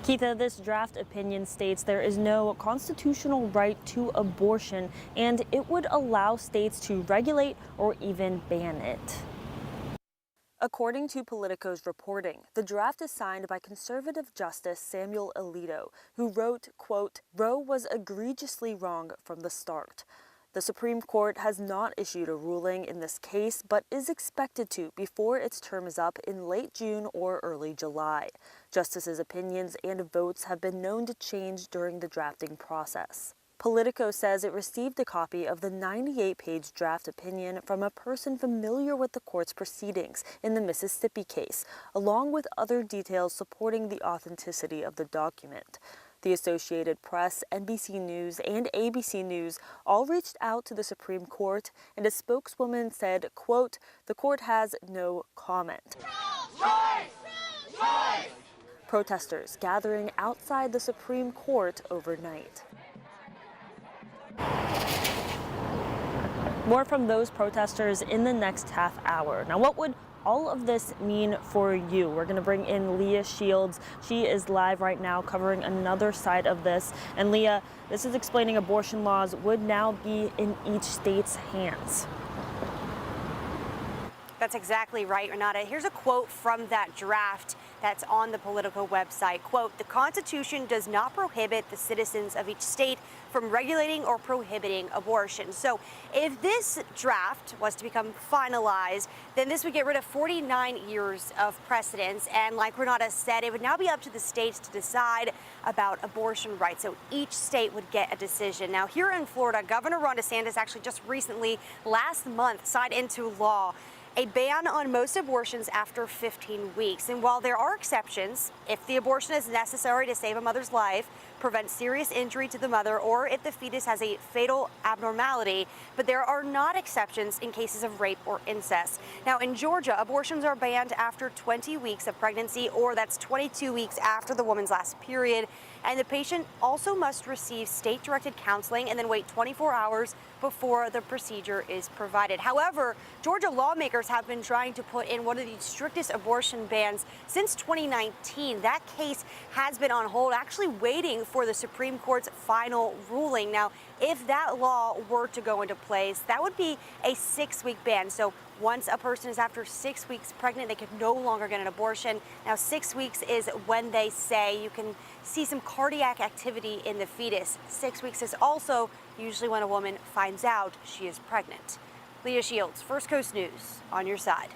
Keitha, this draft opinion states there is no constitutional right to abortion, and it would allow states to regulate or even ban it. According to Politico's reporting, the draft is signed by conservative Justice Samuel Alito, who wrote, quote, "Roe was egregiously wrong from the start." The Supreme Court has not issued a ruling in this case, but is expected to before its term is up in late June or early July. Justices' opinions and votes have been known to change during the drafting process. Politico says it received a copy of the 98-page draft opinion from a person familiar with the court's proceedings in the Mississippi case, along with other details supporting the authenticity of the document. The Associated Press, NBC News, and ABC News all reached out to the Supreme Court, and a spokeswoman said, quote, "The court has no comment." Protesters gathering outside the Supreme Court overnight. More from those protesters in the next half hour. Now, what would all of this mean for you? We're going to bring in Leah Shields. She is live right now covering another side of this. And Leah, this is explaining abortion laws would now be in each state's hands. That's exactly right, Renata. Here's a quote from that draft that's on the Politico website. Quote, "The Constitution does not prohibit the citizens of each state from regulating or prohibiting abortion." So if this draft was to become finalized, then this would get rid of 49 years of precedence. And like Renata said, it would now be up to the states to decide about abortion rights. So each state would get a decision. Now, here in Florida, Governor Ron DeSantis actually just recently, last month, signed into law a ban on most abortions after 15 weeks. And while there are exceptions, if the abortion is necessary to save a mother's life, prevent serious injury to the mother, or if the fetus has a fatal abnormality, but there are not exceptions in cases of rape or incest. Now, in Georgia, abortions are banned after 20 weeks of pregnancy, or that's 22 weeks after the woman's last period. And the patient also must receive state-directed counseling and then wait 24 hours before the procedure is provided. However, Georgia lawmakers have been trying to put in one of the strictest abortion bans since 2019. That case has been on hold, actually waiting for the Supreme Court's final ruling. Now, if that law were to go into place, that would be a 6-week ban. So once a person is after 6 weeks pregnant, they could no longer get an abortion. Now, 6 weeks is when they say you can see some cardiac activity in the fetus. 6 weeks is also usually when a woman finds out she is pregnant. Leah Shields, First Coast News, on your side.